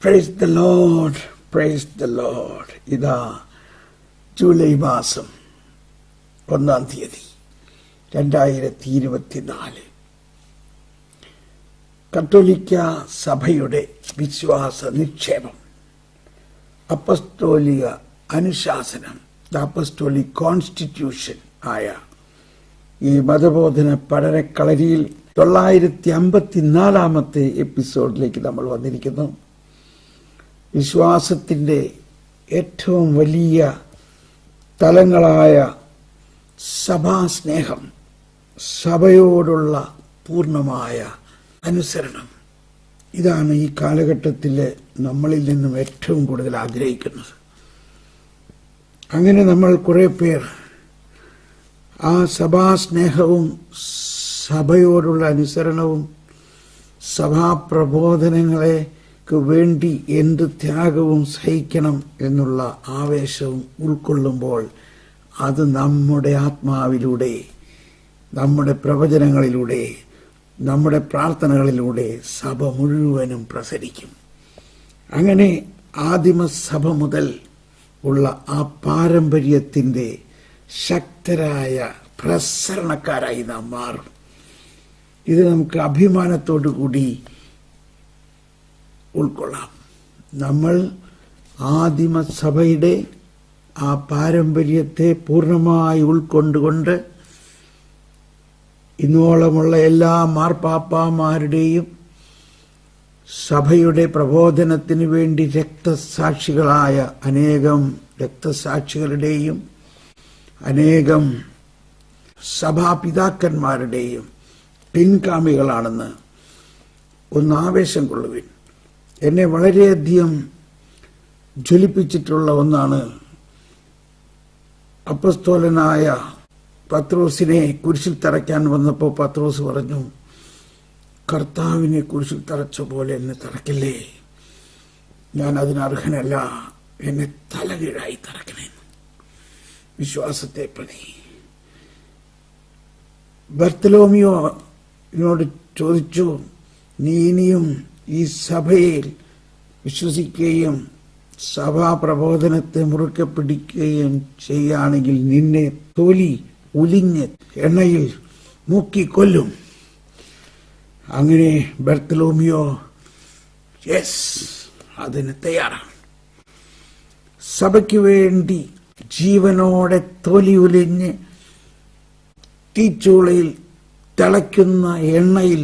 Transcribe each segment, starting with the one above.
Praise the Lord, praise the Lord. ഇതാ July മാസം 1 തീയതി 2024 കത്തോലിക്ക സഭയുടെ വിശ്വാസ നിക്ഷേപം, അപ്പസ്തോലിക അനുശാസനം, ദ അപ്പസ്തോലിക് കോൺസ്റ്റിറ്റ്യൂഷൻ ആയ ഈ മതബോധന പഠനക്കളരിയിൽ 954 എപ്പിസോഡിലേക്ക് നമ്മൾ വന്നിരിക്കുന്നു. വിശ്വാസത്തിൻ്റെ ഏറ്റവും വലിയ തലങ്ങളായ സഭാസ്നേഹം, സഭയോടുള്ള പൂർണ്ണമായ അനുസരണം, ഇതാണ് ഈ കാലഘട്ടത്തിൽ നമ്മളിൽ നിന്നും ഏറ്റവും കൂടുതൽ ആഗ്രഹിക്കുന്നത്. അങ്ങനെ നമ്മൾ കുറേ പേർ ആ സഭാസ്നേഹവും സഭയോടുള്ള അനുസരണവും സഭാപ്രബോധനങ്ങൾക്ക് വേണ്ടി എന്ത് ത്യാഗവും സഹിക്കണം എന്നുള്ള ആവേശവും ഉൾക്കൊള്ളുമ്പോൾ അത് നമ്മുടെ ആത്മാവിലൂടെ, നമ്മുടെ പ്രവചനങ്ങളിലൂടെ, നമ്മുടെ പ്രാർത്ഥനകളിലൂടെ സഭ മുഴുവനും പ്രസരിക്കും. അങ്ങനെ ആദിമസഭ മുതൽ ഉള്ള ആ പാരമ്പര്യത്തിൻ്റെ ശക്തരായ പ്രസരണക്കാരായി നാം മാറും. ഇത് നമുക്ക് അഭിമാനത്തോടു കൂടി ഉൾക്കൊള്ളാം. നമ്മൾ ആദിമസഭയുടെ ആ പാരമ്പര്യത്തെ പൂർണ്ണമായി ഉൾക്കൊണ്ടുകൊണ്ട് ഇന്നോളമുള്ള എല്ലാ മാർപ്പാപ്പാമാരുടെയും സഭയുടെ പ്രബോധനത്തിന് വേണ്ടി രക്തസാക്ഷികളായ അനേകം രക്തസാക്ഷികളുടെയും അനേകം സഭാപിതാക്കന്മാരുടെയും പിൻഗാമികളാണെന്ന് ഒന്ന് ആവേശം കൊള്ളുവിൻ. എന്നെ വളരെയധികം ജ്വലിപ്പിച്ചിട്ടുള്ള ഒന്നാണ് അപ്പസ്തോലനായ പത്രോസിനെ കുരിശിൽ തറയ്ക്കാൻ വന്നപ്പോൾ പത്രോസ് പറഞ്ഞു, കർത്താവിനെ കുരിശിൽ തറച്ച പോലെ എന്നെ തറയ്ക്കല്ലേ, ഞാൻ അതിനർഹനല്ല, എന്നെ തലകീഴായി തറക്കണേ. വിശ്വാസത്തെ പ്രതി ബർത്തലോമിയോനോട് ചോദിച്ചു, നീ ഇനിയും ഈ സഭയിൽ വിശ്വസിക്കുകയും സഭാപ്രബോധനത്തെ മുറുക്കെ പിടിക്കുകയും ചെയ്യുകയാണെങ്കിൽ നിന്നെ തൊലി ഉലിഞ്ഞ് എണ്ണയിൽ മുക്കിക്കൊല്ലും. അങ്ങനെ ബർത്തലോമിയോ യെസ്, അതിന് തയ്യാറാണ്. സഭയ്ക്ക് വേണ്ടി ജീവനോടെ തൊലി ഉലിഞ്ഞ് തീച്ചൂളയിൽ തിളയ്ക്കുന്ന എണ്ണയിൽ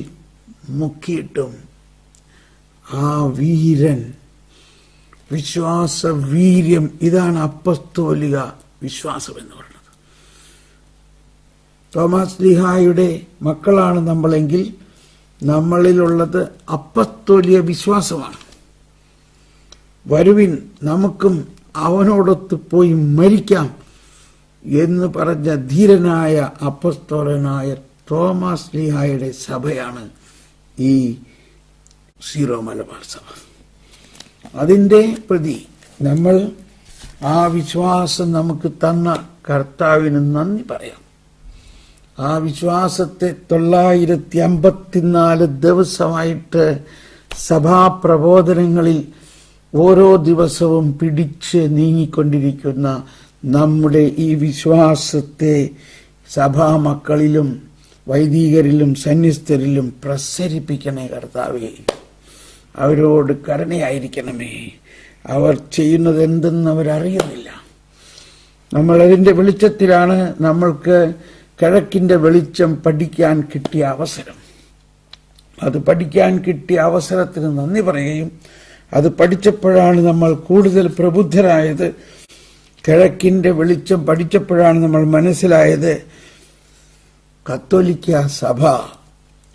മുക്കിയിട്ടും ആ വീരൻ, വിശ്വാസ വീര്യം, ഇതാണ് അപ്പസ്തോലിക വിശ്വാസം എന്ന് പറയുന്നത്. തോമസ് ലീഹായുടെ മക്കളാണ് നമ്മളെങ്കിൽ നമ്മളിലുള്ളത് അപ്പസ്തോലിക വിശ്വാസമാണ്. വരുവിൻ, നമുക്കും അവനോടൊത്ത് പോയി മരിക്കാം എന്ന് പറഞ്ഞ ധീരനായ അപ്പസ്തോലനായ തോമസ് ലീഹായുടെ സഭയാണ് ഈ സീറോ മലബാർ സഭ. അതിൻ്റെ പ്രതി നമ്മൾ ആ വിശ്വാസം നമുക്ക് തന്ന കർത്താവിന് നന്ദി പറയാം. ആ വിശ്വാസത്തെ 954 ദിവസമായിട്ട് സഭാപ്രബോധനങ്ങളിൽ ഓരോ ദിവസവും പിടിച്ച് നീങ്ങിക്കൊണ്ടിരിക്കുന്ന നമ്മുടെ ഈ വിശ്വാസത്തെ സഭാമക്കളിലും വൈദികരിലും സന്യസ്തരിലും പ്രസരിപ്പിക്കണേ കർത്താവേ. അവരോട് കരുണയായിരിക്കണമേ. അവർ ചെയ്യുന്നത് എന്തെന്ന് അവരറിയുന്നില്ല. നമ്മളതിൻ്റെ വെളിച്ചത്തിലാണ് നമ്മൾക്ക് കിഴക്കിൻ്റെ വെളിച്ചം പഠിക്കാൻ കിട്ടിയ അവസരം. അത് പഠിക്കാൻ കിട്ടിയ അവസരത്തിന് നന്ദി പറയുകയും അത് പഠിച്ചപ്പോഴാണ് നമ്മൾ കൂടുതൽ പ്രബുദ്ധരായത്. കിഴക്കിൻ്റെ വെളിച്ചം പഠിച്ചപ്പോഴാണ് നമ്മൾ മനസ്സിലായത് കത്തോലിക്ക സഭ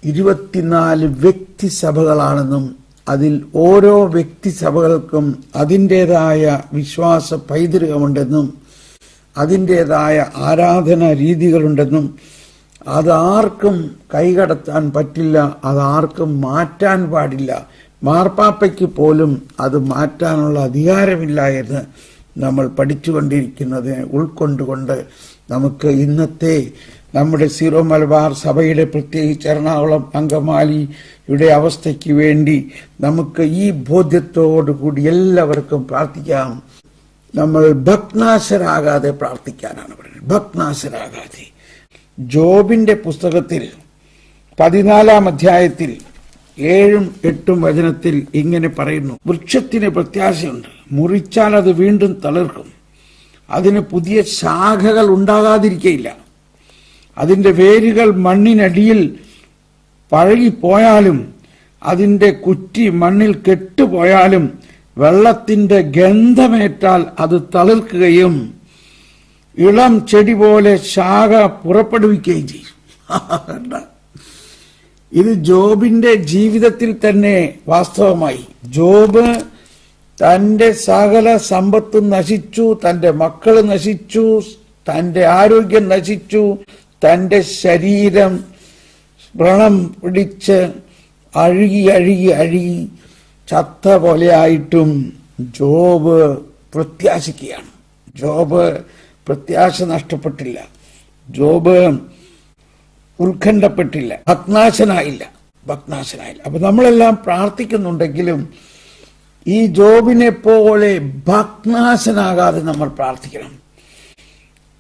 24 വ്യക്തിസഭകളാണെന്നും അതിൽ ഓരോ വ്യക്തിസഭകൾക്കും അതിൻ്റേതായ വിശ്വാസ പൈതൃകമുണ്ടെന്നും അതിൻ്റേതായ ആരാധന രീതികളുണ്ടെന്നും അതാർക്കും കൈകടത്താൻ പറ്റില്ല, അതാർക്കും മാറ്റാൻ പാടില്ല, മാർപ്പാപ്പയ്ക്ക് പോലും അത് മാറ്റാനുള്ള അധികാരമില്ല എന്ന് നമ്മൾ പഠിച്ചുകൊണ്ടിരിക്കുന്നത് ഉൾക്കൊണ്ടുകൊണ്ട് നമുക്ക് ഇന്നത്തെ നമ്മുടെ സീറോ മലബാർ സഭയുടെ പ്രത്യേകിച്ച് എറണാകുളം അങ്കമാലിയുടെ അവസ്ഥയ്ക്ക് വേണ്ടി നമുക്ക് ഈ ബോധ്യത്തോടുകൂടി എല്ലാവർക്കും പ്രാർത്ഥിക്കാം. നമ്മൾ ഭഗ്നാശരാകാതെ പ്രാർത്ഥിക്കാനാണ് പറയുന്നത്. ഭഗ്നാശരാകാതെ. ജോബിന്റെ പുസ്തകത്തിൽ 14-ാം അധ്യായത്തിൽ 7-8 വചനത്തിൽ ഇങ്ങനെ പറയുന്നു: വൃക്ഷത്തിന് പ്രത്യാശയുണ്ട്, മുറിച്ചാൽ അത് വീണ്ടും തളിർക്കും, അതിന് പുതിയ ശാഖകൾ ഉണ്ടാകാതിരിക്കയില്ല, അതിന്റെ വേരുകൾ മണ്ണിനടിയിൽ പഴകിപ്പോയാലും അതിന്റെ കുറ്റി മണ്ണിൽ കെട്ടുപോയാലും വെള്ളത്തിന്റെ ഗന്ധമേറ്റാൽ അത് തളിർക്കുകയും ഇളം ചെടി പോലെ ശാഖ പുറപ്പെടുവിക്കുകയും ചെയ്യും. ഇത് ജോബിന്റെ ജീവിതത്തിൽ തന്നെ വാസ്തവമായി. ജോബ് തന്റെ സകല സമ്പത്തും നശിച്ചു, തന്റെ മക്കൾ നശിച്ചു, തന്റെ ആരോഗ്യം നശിച്ചു, തന്റെ ശരീരം വ്രണം പിടിച്ച് അഴുകി അഴുകി അഴുകി ചത്ത പോലെയായിട്ടും ജോബ് പ്രത്യാശിക്കുകയാണ്. ജോബ് പ്രത്യാശ നഷ്ടപ്പെട്ടില്ല. ജോബ് ഉത്കണ്ഠപ്പെട്ടില്ല, ഭഗ്നാശനായില്ല. അപ്പൊ നമ്മളെല്ലാം പ്രാർത്ഥിക്കുന്നുണ്ടെങ്കിലും ഈ ജോബിനെ പോലെ ഭഗ്നാശനാകാതെ നമ്മൾ പ്രാർത്ഥിക്കണം.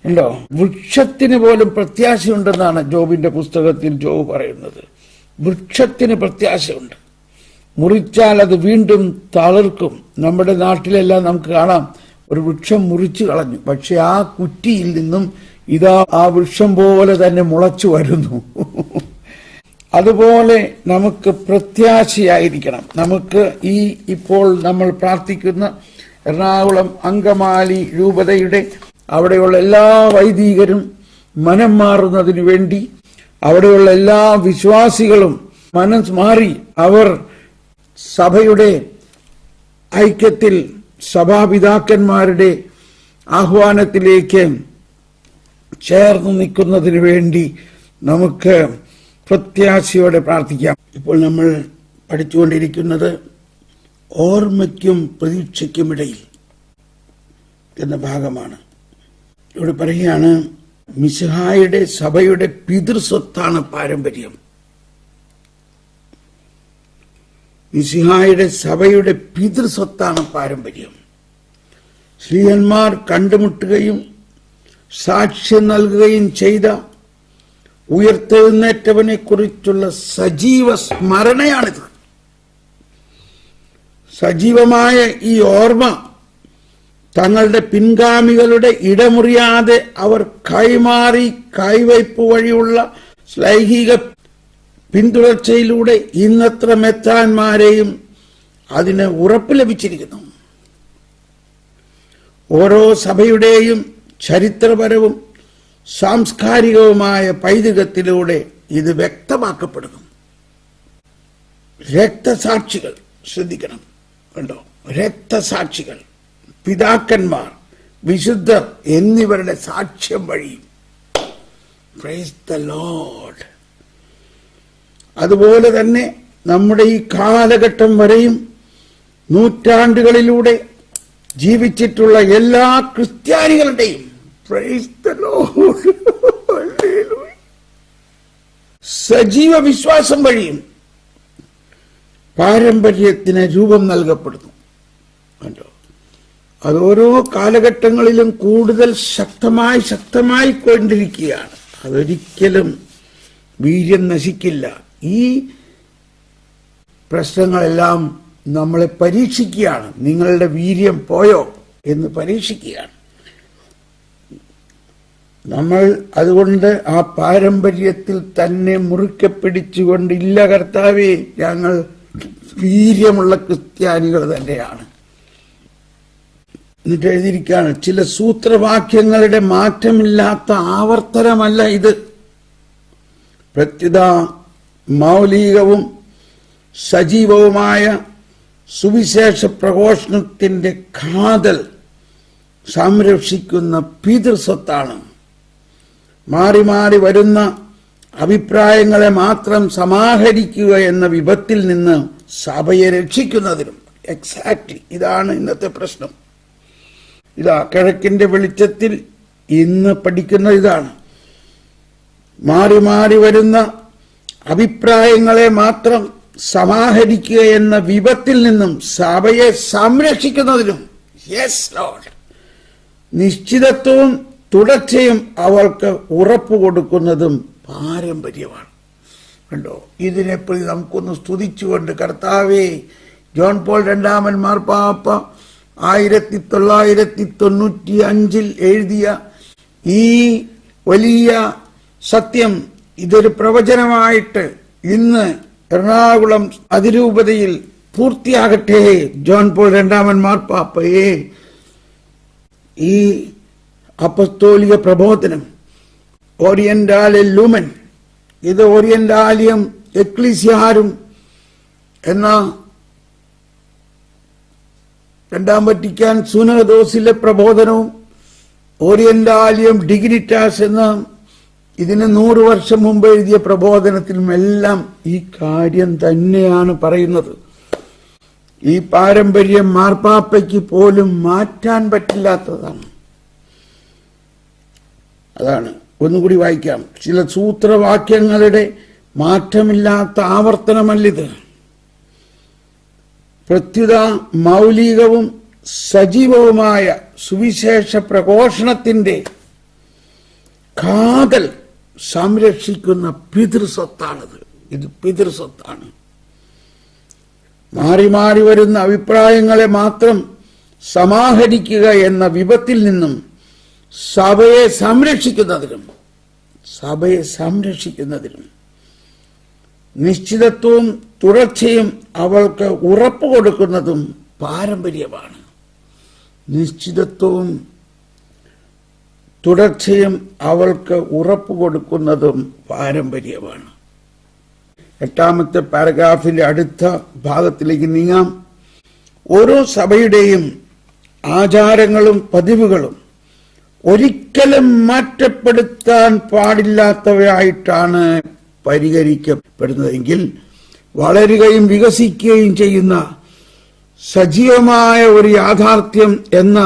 ഉണ്ടോ? വൃക്ഷത്തിന് പോലും പ്രത്യാശയുണ്ടെന്നാണ് ജോബിന്റെ പുസ്തകത്തിൽ ജോബ് പറയുന്നത്. വൃക്ഷത്തിന് പ്രത്യാശയുണ്ട്, മുറിച്ചാൽ അത് വീണ്ടും തളിർക്കും. നമ്മുടെ നാട്ടിലെല്ലാം നമുക്ക് കാണാം, ഒരു വൃക്ഷം മുറിച്ചു കളഞ്ഞു, പക്ഷെ ആ കുറ്റിയിൽ നിന്നും ഇതാ ആ വൃക്ഷം പോലെ തന്നെ മുളച്ചു വരുന്നു. അതുപോലെ നമുക്ക് പ്രത്യാശയായിരിക്കണം. നമുക്ക് ഇപ്പോൾ നമ്മൾ പ്രാർത്ഥിക്കുന്ന എറണാകുളം അങ്കമാലി രൂപതയുടെ അവിടെയുള്ള എല്ലാ വൈദികരും മനം മാറുന്നതിനു വേണ്ടി, അവിടെയുള്ള എല്ലാ വിശ്വാസികളും മനസ്സ് മാറി അവർ സഭയുടെ ഐക്യത്തിൽ സഭാപിതാക്കന്മാരുടെ ആഹ്വാനത്തിലേക്ക് ചേർന്ന് നിൽക്കുന്നതിന് വേണ്ടി നമുക്ക് പ്രത്യാശയോടെ പ്രാർത്ഥിക്കാം. ഇപ്പോൾ നമ്മൾ പഠിച്ചുകൊണ്ടിരിക്കുന്നത് ഓർമ്മയ്ക്കും പ്രതീക്ഷയ്ക്കുമിടയിൽ എന്ന ഭാഗമാണ്. ഇവിടെ പറയുകയാണ്, മിശിഹായുടെ സഭയുടെ പിതൃസ്വത്താണ് പാരമ്പര്യം. മിശിഹായുടെ സഭയുടെ പിതൃസ്വത്താണ് പാരമ്പര്യം. ശ്രീഹന്മാർ കണ്ടുമുട്ടുകയും സാക്ഷ്യം നൽകുകയും ചെയ്ത ഉയർത്തെഴുന്നേറ്റവനെ കുറിച്ചുള്ള സജീവ സ്മരണയാണിത്. സജീവമായ ഈ ഓർമ്മ തങ്ങളുടെ പിൻഗാമികളുടെ ഇടമുറിയാതെ അവർ കൈമാറി കൈവയ്പ് വഴിയുള്ള ശ്ലൈഹിക പിന്തുടർച്ചയിലൂടെ ഇന്നത്ര മെത്രാന്മാരെയും അതിന് ഉറപ്പ് ലഭിച്ചിരിക്കുന്നു. ഓരോ സഭയുടെയും ചരിത്രപരവും സാംസ്കാരികവുമായ പൈതൃകത്തിലൂടെ ഇത് വ്യക്തമാക്കപ്പെടുന്നു. രക്തസാക്ഷികൾ, ശ്രദ്ധിക്കണം, കണ്ടോ, രക്തസാക്ഷികൾ, പിതാക്കന്മാർ, വിശുദ്ധർ എന്നിവരുടെ സാക്ഷ്യം വഴിയും. Praise the Lord. അതുപോലെ തന്നെ നമ്മുടെ ഈ കാലഘട്ടം വരെയും നൂറ്റാണ്ടുകളിലൂടെ ജീവിച്ചിട്ടുള്ള എല്ലാ ക്രിസ്ത്യാനികളുടെയും പ്രൈസ് ദ ലോർഡ് സജീവ വിശ്വാസം വഴിയും പാരമ്പര്യത്തിന് രൂപം നൽകപ്പെടുന്നു. കണ്ടോ, അത് ഓരോ കാലഘട്ടങ്ങളിലും കൂടുതൽ ശക്തമായി കൊണ്ടിരിക്കുകയാണ്. അതൊരിക്കലും വീര്യം നശിക്കില്ല. ഈ പ്രശ്നങ്ങളെല്ലാം നമ്മളെ പരീക്ഷിക്കുകയാണ്. നിങ്ങളുടെ വീര്യം പോയോ എന്ന് പരീക്ഷിക്കുകയാണ്. നമ്മൾ അതുകൊണ്ട് ആ പാരമ്പര്യത്തിൽ തന്നെ മുറുക്കെ പിടിച്ചുകൊണ്ട്, ഇല്ല കർത്താവേ, ഞങ്ങൾ വീര്യമുള്ള ക്രിസ്ത്യാനികൾ തന്നെയാണ്. എന്നിട്ട് എഴുതിയിരിക്കുകയാണ്, ചില സൂത്രവാക്യങ്ങളുടെ മാറ്റമില്ലാത്ത ആവർത്തനമല്ല ഇത്. പ്രത്യുത മൗലികവും സജീവവുമായ സുവിശേഷ പ്രഘോഷണത്തിന്റെ കാതൽ സംരക്ഷിക്കുന്ന പിതൃസ്വത്താണ്. മാറി മാറി വരുന്ന അഭിപ്രായങ്ങളെ മാത്രം സമാഹരിക്കുക എന്ന വിപത്തിൽ നിന്ന് സഭയെ രക്ഷിക്കുന്നതിനും. എക്സാക്ട്ലി ഇതാണ് ഇന്നത്തെ പ്രശ്നം. ഇതാ കിഴക്കിന്റെ വെളിച്ചത്തിൽ ഇന്ന് പഠിക്കുന്ന ഇതാണ്. മാറി മാറി വരുന്ന അഭിപ്രായങ്ങളെ മാത്രം സമാഹരിക്കുക എന്ന വിപത്തിൽ നിന്നും സഭയെ സംരക്ഷിക്കുന്നതിനും നിശ്ചിതത്വവും തുടർച്ചയും അവൾക്ക് ഉറപ്പ് കൊടുക്കുന്നതും പാരമ്പര്യമാണ്. കണ്ടോ, ഇതിനെപ്പറ്റി നമുക്കൊന്ന് സ്തുതിച്ചുകൊണ്ട്, കർത്താവേ, ജോൺ പോൾ രണ്ടാമൻ മാർപ്പാപ്പ 1995 എഴുതിയ ഈ വലിയ സത്യം, ഇതൊരു പ്രവചനമായിട്ട് ഇന്ന് എറണാകുളം അതിരൂപതയിൽ പൂർത്തിയാകട്ടെ. ജോൺ പോൾ രണ്ടാമൻ മാർപ്പാപ്പയെ ഈ അപ്പസ്തോലിക പ്രബോധനം ഓറിയന്റാലെ ലൂമൻ, ഇത് ഓറിയന്റാലിയം എക്ലീസിയാരും എന്ന രണ്ടാം വത്തിക്കാൻ സുനഹദോസിലെ പ്രബോധനവും ഓറിയന്റാലിയം ഡിഗ്നിറ്റാസ് എന്ന ഇതിന് 100 വർഷം മുമ്പ് എഴുതിയ പ്രബോധനത്തിലുമെല്ലാം ഈ കാര്യം തന്നെയാണ് പറയുന്നത്. ഈ പാരമ്പര്യം മാർപ്പാപ്പയ്ക്ക് പോലും മാറ്റാൻ പറ്റില്ലാത്തതാണ്. അതാണ്, ഒന്നുകൂടി വായിക്കാം. ചില സൂത്രവാക്യങ്ങളുടെ മാറ്റമില്ലാത്ത ആവർത്തനമല്ലിത്. പ്രത്യുത മൗലികവും സജീവവുമായ സുവിശേഷ പ്രഘോഷണത്തിന്റെ കാതൽ സംരക്ഷിക്കുന്ന പിതൃസ്വത്താണിത്. ഇത് പിതൃസ്വത്താണ്. മാറി മാറി വരുന്ന അഭിപ്രായങ്ങളെ മാത്രം സമാഹരിക്കുക എന്ന വിപത്തിൽ നിന്നും സഭയെ സംരക്ഷിക്കുന്നതിനും നിശ്ചിതത്വവും തുടർച്ചയും അവൾക്ക് ഉറപ്പ് കൊടുക്കുന്നതും പാരമ്പര്യമാണ്. നിശ്ചിതത്വവും തുടർച്ചയും അവൾക്ക് ഉറപ്പ് കൊടുക്കുന്നതും പാരമ്പര്യമാണ്. 8ാമത്തെ പാരഗ്രാഫിന്റെ അടുത്ത ഭാഗത്തിലേക്ക് നീങ്ങാം. ഓരോ സഭയുടെയും ആചാരങ്ങളും പതിവുകളും ഒരിക്കലും മാറ്റപ്പെടുത്താൻ പാടില്ലാത്തവയായിട്ടാണ് പരിഹരിക്കപ്പെടുന്നതെങ്കിൽ വളരുകയും വികസിക്കുകയും ചെയ്യുന്ന സജീവമായ ഒരു യാഥാർത്ഥ്യം എന്ന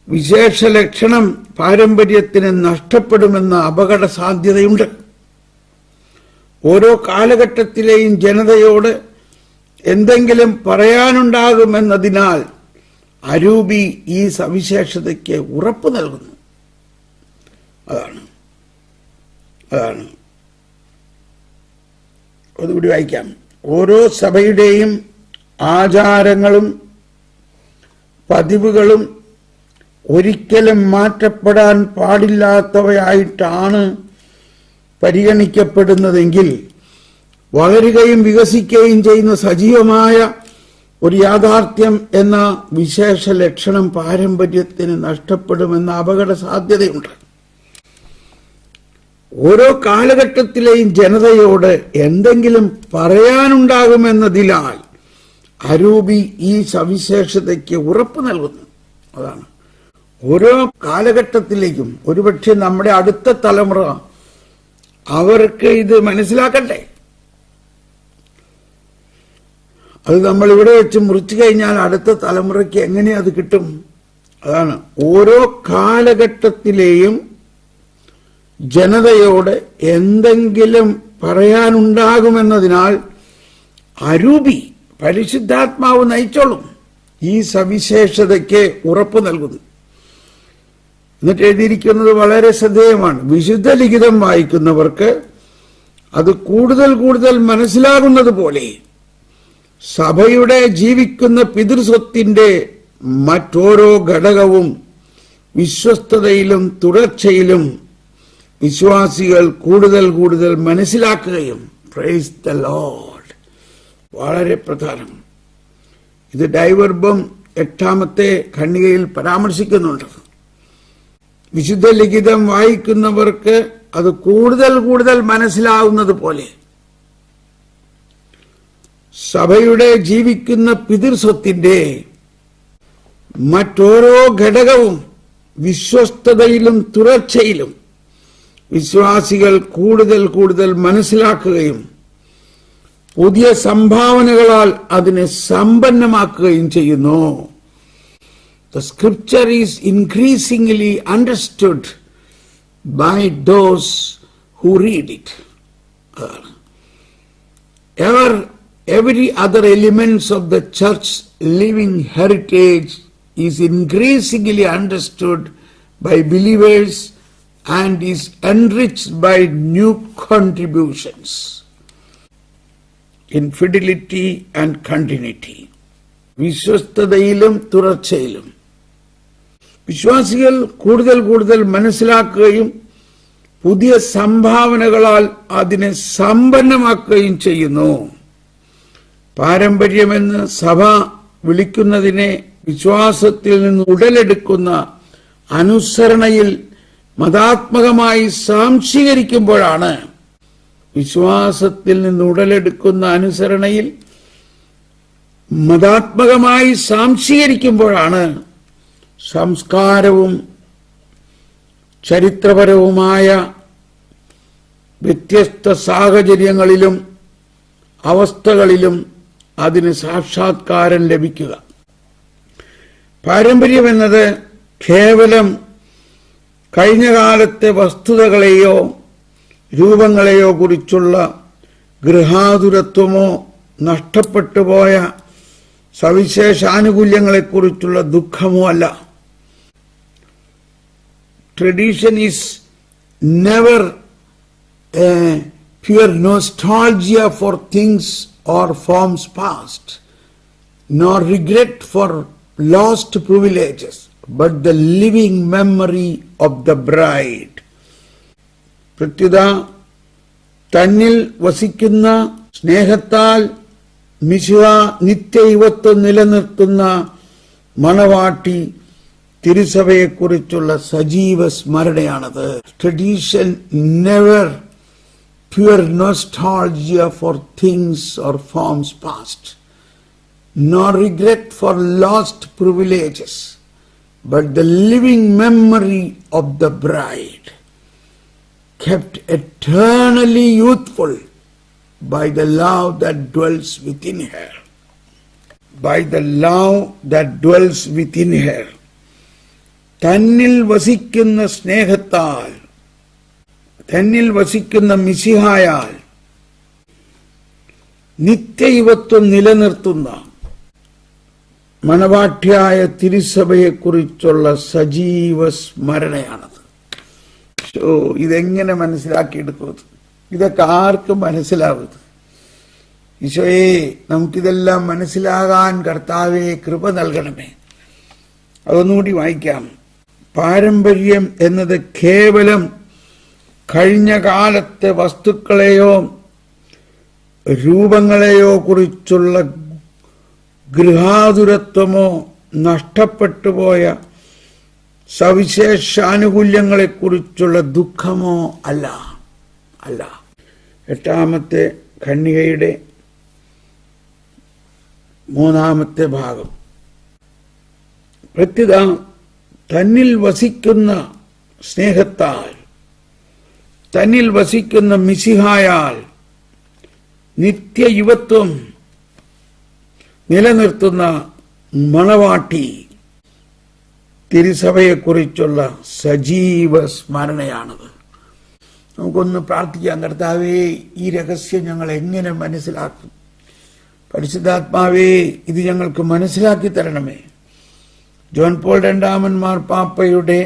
വിശേഷ ലക്ഷണം പാരമ്പര്യത്തിന് നഷ്ടപ്പെടുമെന്ന അപകട സാധ്യതയുണ്ട്. ഓരോ കാലഘട്ടത്തിലെയും ജനതയോട് എന്തെങ്കിലും പറയാനുണ്ടാകുമെന്നതിനാൽ അരൂപി ഈ സവിശേഷതയ്ക്ക് ഉറപ്പ് നൽകുന്നു. അതാണ് അതുകൂടി വായിക്കാം. ഓരോ സഭയുടെയും ആചാരങ്ങളും പതിവുകളും ഒരിക്കലും മാറ്റപ്പെടാൻ പാടില്ലാത്തവയായിട്ടാണ് പരിഗണിക്കപ്പെടുന്നതെങ്കിൽ വളരുകയും വികസിക്കുകയും ചെയ്യുന്ന സജീവമായ ഒരു യാഥാർത്ഥ്യം എന്ന വിശേഷ ലക്ഷണം പാരമ്പര്യത്തിന് നഷ്ടപ്പെടുമെന്ന അപകട സാധ്യതയുണ്ട്. ഓരോ കാലഘട്ടത്തിലെയും ജനതയോട് എന്തെങ്കിലും പറയാനുണ്ടാകുമെന്നതിനാൽ അരൂപി ഈ സവിശേഷതയ്ക്ക് ഉറപ്പ് നൽകുന്നു. അതാണ്, ഓരോ കാലഘട്ടത്തിലേക്കും ഒരുപക്ഷെ നമ്മുടെ അടുത്ത തലമുറ അവർക്ക് ഇത് മനസ്സിലാക്കട്ടെ. അത് നമ്മൾ ഇവിടെ വെച്ച് മുറിച്ചു കഴിഞ്ഞാൽ അടുത്ത തലമുറയ്ക്ക് എങ്ങനെ അത് കിട്ടും? അതാണ്, ഓരോ കാലഘട്ടത്തിലെയും ജനതയോട് എന്തെങ്കിലും പറയാനുണ്ടാകുമെന്നതിനാൽ അരൂപി പരിശുദ്ധാത്മാവ് നയിച്ചോളും ഈ സവിശേഷതയ്ക്ക് ഉറപ്പ് നൽകുന്നു. എന്നിട്ട് എഴുതിയിരിക്കുന്നത് വളരെ ശ്രദ്ധേയമാണ്. വിശുദ്ധ ലിഖിതം വായിക്കുന്നവർക്ക് അത് കൂടുതൽ കൂടുതൽ മനസ്സിലാകുന്നത് പോലെ സഭയുടെ ജീവിക്കുന്ന പിതൃസ്വത്തിന്റെ മറ്റോരോ ഘടകവും വിശ്വസ്തതയിലും തുടർച്ചയിലും വിശ്വാസികൾ കൂടുതൽ കൂടുതൽ മനസ്സിലാക്കുകയും, പ്രൈസ് ദ ലോർഡ്, വളരെ പ്രധാനം. ഇത് ഡൈവർബം 8ാമത്തെ ഖണ്ഡികയിൽ പരാമർശിക്കുന്നുണ്ട്. വിശുദ്ധ ലിഖിതം വായിക്കുന്നവർക്ക് അത് കൂടുതൽ കൂടുതൽ മനസ്സിലാവുന്നത് പോലെ സഭയുടെ ജീവിക്കുന്ന പിതൃസ്വത്തിന്റെ മറ്റോരോ ഘടകവും വിശ്വസ്തതയിലും തുടർച്ചയിലും വിശ്വാസികൾ കൂടുതൽ കൂടുതൽ മനസ്സിലാക്കുകയും പുതിയ സംഭാവനകളാൽ അതിനെ സമ്പന്നമാക്കുകയും ചെയ്യുന്നു. The scripture is increasingly understood by those who read it. Every other elements of the church living heritage is increasingly understood by believers and is enriched by new contributions in fidelity and continuity. വിശ്വസ്തതയിലും തുടർച്ചയിലും വിശ്വാസികൾ കൂടുതൽ കൂടുതൽ മനസ്സിലാക്കുകയും പുതിയ സംഭാവനകളാൽ അതിനെ സമ്പന്നമാക്കുകയും ചെയ്യുന്നു. പാരമ്പര്യമെന്ന് സഭ വിളിക്കുന്നതിനെ വിശ്വാസത്തിൽ നിന്ന് ഉടലെടുക്കുന്ന അനുസരണയിൽ മതാത്മകമായി സാംശീകരിക്കുമ്പോഴാണ് വിശ്വാസത്തിൽ നിന്ന് ഉടലെടുക്കുന്ന അനുസരണയിൽ മതാത്മകമായി സാംശീകരിക്കുമ്പോഴാണ് സംസ്കാരവും ചരിത്രപരവുമായ വ്യത്യസ്ത സാഹചര്യങ്ങളിലും അവസ്ഥകളിലും അതിന് സാക്ഷാത്കാരം ലഭിക്കുക. പാരമ്പര്യം എന്നത് കേവലം കഴിഞ്ഞ കാലത്തെ വസ്തുതകളെയോ രൂപങ്ങളെയോ കുറിച്ചുള്ള ഗൃഹാതുരത്വമോ നഷ്ടപ്പെട്ടുപോയ സവിശേഷാനുകൂല്യങ്ങളെക്കുറിച്ചുള്ള ദുഃഖമോ അല്ല. Tradition is never a pure nostalgia for things or forms past, nor regret for lost privileges, but the living memory of the bride. പ്രത്യുത തന്നിൽ വസിക്കുന്ന സ്നേഹത്താൽ മിശിഹ നിത്യയുവത്വം നിലനിർത്തുന്ന മണവാട്ടി തിരുസഭയെക്കുറിച്ചുള്ള സജീവ സ്മരണയാണത്. Tradition never pure nostalgia for things or forms past, nor regret for lost privileges, but the living memory of the bride, kept eternally youthful by the love that dwells within her. By the love that dwells within her. തന്നിൽ വസിക്കുന്ന സ്നേഹത്താൽ, തന്നിൽ വസിക്കുന്ന മിശിഹായാൽ നിത്യയുവത്വം നിലനിർത്തുന്ന മണവാട്ടിയായ തിരുസഭയെക്കുറിച്ചുള്ള സജീവ സ്മരണയാണത്. ഇതെങ്ങനെ മനസ്സിലാക്കിയെടുക്കുന്നത്? ഇതൊക്കെ ആർക്കും മനസ്സിലാവുന്നത്? ഈശോയെ, നമുക്കിതെല്ലാം മനസ്സിലാകാൻ കർത്താവേ കൃപ നൽകണമേ. അതൊന്നുകൂടി വായിക്കാം. പാരമ്പര്യം എന്നത് കേവലം കഴിഞ്ഞ കാലത്തെ വസ്തുക്കളെയോ രൂപങ്ങളെയോ കുറിച്ചുള്ള ഗൃഹാതുരത്വമോ നഷ്ടപ്പെട്ടുപോയ സവിശേഷാനുകൂല്യങ്ങളെക്കുറിച്ചുള്ള ദുഃഖമോ അല്ല. 8ാമത്തെ ഖണ്ഡികയുടെ 3ാമത്തെ ഭാഗം. പ്രത്യുത തന്നിൽ വസിക്കുന്ന സ്നേഹത്താൽ, തന്നിൽ വസിക്കുന്ന മിശിഹായാൽ നിത്യയുവത്വം നിലനിർത്തുന്ന മണവാട്ടി തിരുസഭയെക്കുറിച്ചുള്ള സജീവ സ്മരണയാണത്. നമുക്കൊന്ന് പ്രാർത്ഥിക്കാം. കർത്താവേ, ഈ രഹസ്യം ഞങ്ങൾ എങ്ങനെ മനസ്സിലാക്കും? പരിശുദ്ധാത്മാവേ, ഇത് ഞങ്ങൾക്ക് മനസ്സിലാക്കി തരണമേ. ജോൺ പോൾ രണ്ടാമൻ മാർപ്പാപ്പയുടെ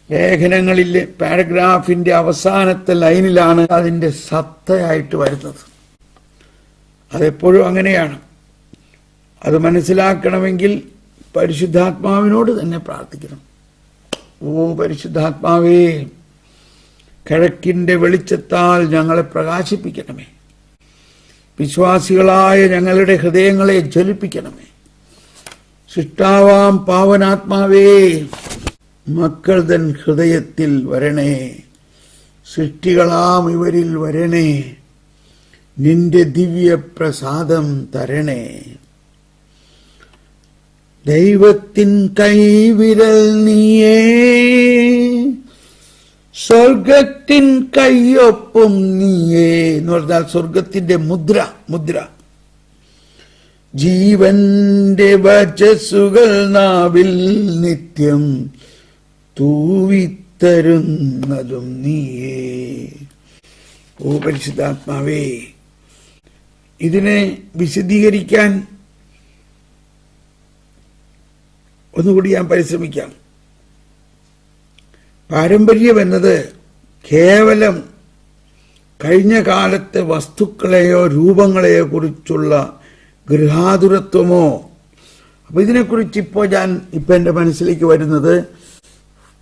ലേഖനങ്ങളിലെ പാരഗ്രാഫിന്റെ അവസാനത്തെ ലൈനിലാണ് അതിന്റെ സത്തയായിട്ട് വരുന്നത്. അതെപ്പോഴും അങ്ങനെയാണ്. അത് മനസ്സിലാക്കണമെങ്കിൽ പരിശുദ്ധാത്മാവിനോട് തന്നെ പ്രാർത്ഥിക്കണം. ഓ പരിശുദ്ധാത്മാവേ, കിഴക്കിന്റെ വെളിച്ചത്താൽ ഞങ്ങളെ പ്രകാശിപ്പിക്കണമേ. വിശ്വാസികളായ ഞങ്ങളുടെ ഹൃദയങ്ങളെ ജ്വലിപ്പിക്കണമേ. സൃഷ്ടാവാം പാവനാത്മാവേ, മക്കൾ തൻ ഹൃദയത്തിൽ വരണേ. സൃഷ്ടികളാം ഇവരിൽ വരണേ. നിന്റെ ദിവ്യപ്രസാദം തരണേ. ദൈവത്തിൻ കൈവിരൽ നീയേ, സ്വർഗത്തിൻ കയ്യൊപ്പും നീയേ എന്ന് പറഞ്ഞാൽ സ്വർഗത്തിന്റെ മുദ്ര. ജീവന്റെ വചസ്സുകൾ നാവിൽ നിത്യം തൂവിത്തരുന്നതും നീയേ. ഓ പരിശുദ്ധാത്മാവേ, ഇതിനെ വിശദീകരിക്കാൻ ഒന്നുകൂടി ഞാൻ പരിശ്രമിക്കാം. പാരമ്പര്യം എന്നത് കേവലം കഴിഞ്ഞ കാലത്തെ വസ്തുക്കളെയോ രൂപങ്ങളെയോ കുറിച്ചുള്ള ഗൃഹാതുരത്വമോ. അപ്പൊ ഇതിനെക്കുറിച്ച് ഇപ്പോൾ എൻ്റെ മനസ്സിലേക്ക് വരുന്നത്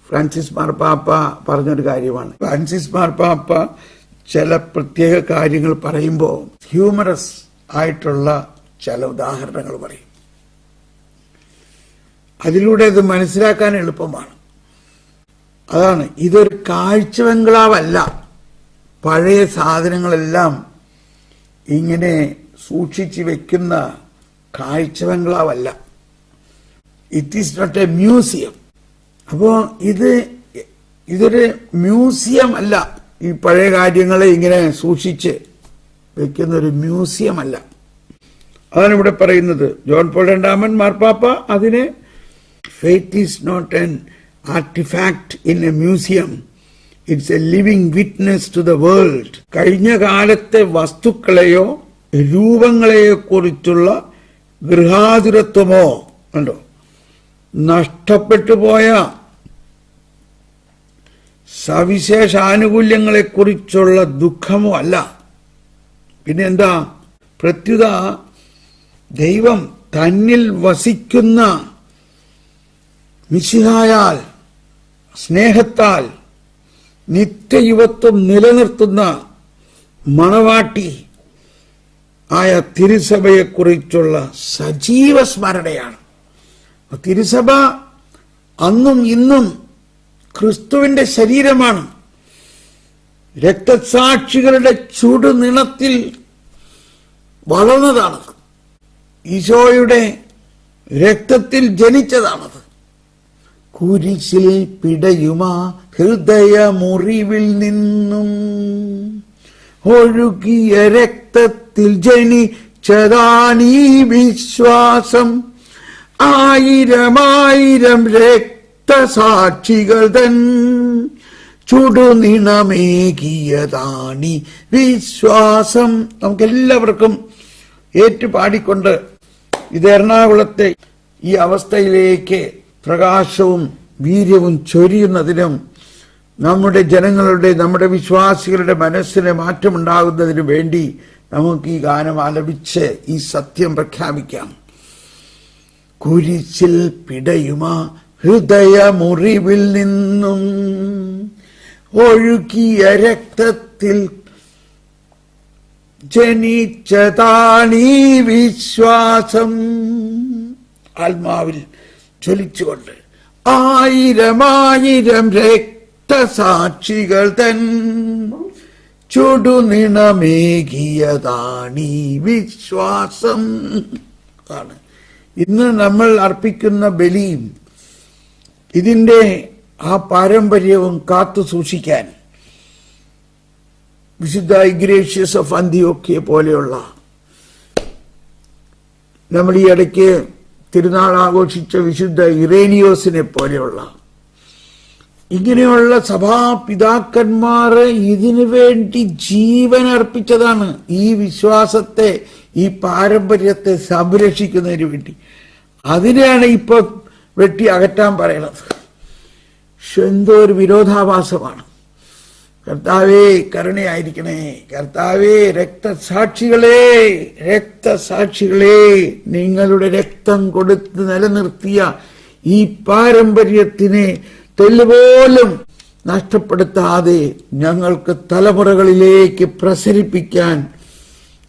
ഫ്രാൻസിസ് മാർപ്പാപ്പ പറഞ്ഞൊരു കാര്യമാണ്. ഫ്രാൻസിസ് മാർപ്പാപ്പ ചില പ്രത്യേക കാര്യങ്ങൾ പറയുമ്പോൾ ഹ്യൂമറസ് ആയിട്ടുള്ള ചില ഉദാഹരണങ്ങൾ പറയും. അതിലൂടെ ഇത് മനസ്സിലാക്കാൻ എളുപ്പമാണ്. അതാണ്, ഇതൊരു കാഴ്ച ബംഗ്ലാവല്ല. പഴയ സാധനങ്ങളെല്ലാം ഇങ്ങനെ സൂക്ഷിച്ചു വെക്കുന്ന കാഴ്ച ബംഗ്ലാവല്ല. It is not a museum. അപ്പോ ഇതൊരു മ്യൂസിയം അല്ല. ഈ പഴയ കാര്യങ്ങളെ ഇങ്ങനെ സൂക്ഷിച്ച് വെക്കുന്ന ഒരു മ്യൂസിയം അല്ല. അതാണ് ഇവിടെ പറയുന്നത്. ജോൺ പോൾ രണ്ടാമൻ മാർപ്പാപ്പ അതിനെ faith is not an artifact in a museum, it's a living witness to the world. കഴിഞ്ഞ കാലത്തെ വസ്തുക്കളെയോ രൂപങ്ങളെയോ കുറിച്ചുള്ള ഗൃഹാതുരത്വമോ ഉണ്ടോ, നഷ്ടപ്പെട്ടു പോയ സവിശേഷ ആനുകൂല്യങ്ങളെ കുറിച്ചുള്ള ദുഃഖമോ അല്ല. പിന്നെന്താ? പ്രത്യുത ദൈവം തന്നിൽ വസിക്കുന്ന മിശിഹായാൽ സ്നേഹത്താൽ നിത്യയുവത്വം നിലനിർത്തുന്ന മണവാട്ടി ആയ തിരുസഭയെക്കുറിച്ചുള്ള സജീവ സ്മരണയാണ്. തിരുസഭ അന്നും ഇന്നും ക്രിസ്തുവിന്റെ ശരീരമാണ്. രക്തസാക്ഷികളുടെ ചുടുനിണത്തിൽ വളർന്നതാണത്. ഈശോയുടെ രക്തത്തിൽ ജനിച്ചതാണത്. കുരിശിൽ പിടയുമാ ഹൃദയമുറിവിൽ നിന്നും ഒഴുകിയ രക്തത്തിൽ ജനിച്ചതാണീ വിശ്വാസം. ആയിരം രക്തസാക്ഷികൾ തൻ ചുടുനിണമേകിയതാണി വിശ്വാസം. നമുക്കെല്ലാവർക്കും ഏറ്റുപാടിക്കൊണ്ട് ഇത് എറണാകുളത്തെ ഈ അവസ്ഥയിലേക്ക് പ്രകാശവും വീര്യവും ചൊരിയുന്നതിനും നമ്മുടെ ജനങ്ങളുടെ, നമ്മുടെ വിശ്വാസികളുടെ മനസ്സിന് മാറ്റമുണ്ടാകുന്നതിനു വേണ്ടി നമുക്ക് ഈ ഗാനം ആലപിച്ച് ഈ സത്യം പ്രഖ്യാപിക്കാം. കുരിശിൽ പിടയുമാ ഹൃദയമുറിവിൽ നിന്നും ഒഴുകിയ രക്തത്തിൽ ജനിച്ചതാണീ വിശ്വാസം. ആത്മാവിൽ ജ്വലിച്ചുകൊണ്ട് ആയിരം രക്തസാക്ഷികൾ തൻ ചുടുനിണമേകിയതാണീ വിശ്വാസം. ആണ് ഇന്ന് നമ്മൾ അർപ്പിക്കുന്ന ബലിയും ഇതിന്റെ ആ പാരമ്പര്യവും കാത്തു സൂക്ഷിക്കാൻ വിശുദ്ധ ഇഗ്നേഷ്യസ് ഓഫ് അന്തിയോക്യ പോലെയുള്ള, നമ്മൾ ഈ ഇടയ്ക്ക് തിരുനാൾ ആഘോഷിച്ച വിശുദ്ധ ഇറേനിയോസിനെ പോലെയുള്ള ഇങ്ങനെയുള്ള സഭാപിതാക്കന്മാർ ഇതിനു വേണ്ടി ജീവൻ അർപ്പിച്ചതാണ്. ഈ വിശ്വാസത്തെ, ഈ പാരമ്പര്യത്തെ സംരക്ഷിക്കുന്നതിന് വേണ്ടി. അതിനെയാണ് ഇപ്പൊ വെട്ടി അകറ്റാൻ പറയണത്. എന്തോ ഒരു വിരോധാഭാസമാണ്. കർത്താവേ കരുണയായിരിക്കണേ. കർത്താവേ രക്തസാക്ഷികളെ നിങ്ങളുടെ രക്തം കൊടുത്ത് നിലനിർത്തിയ ഈ പാരമ്പര്യത്തിനെ തെല്ലുപോലും നഷ്ടപ്പെടുത്താതെ ഞങ്ങൾക്ക് തലമുറകളിലേക്ക് പ്രസരിപ്പിക്കാൻ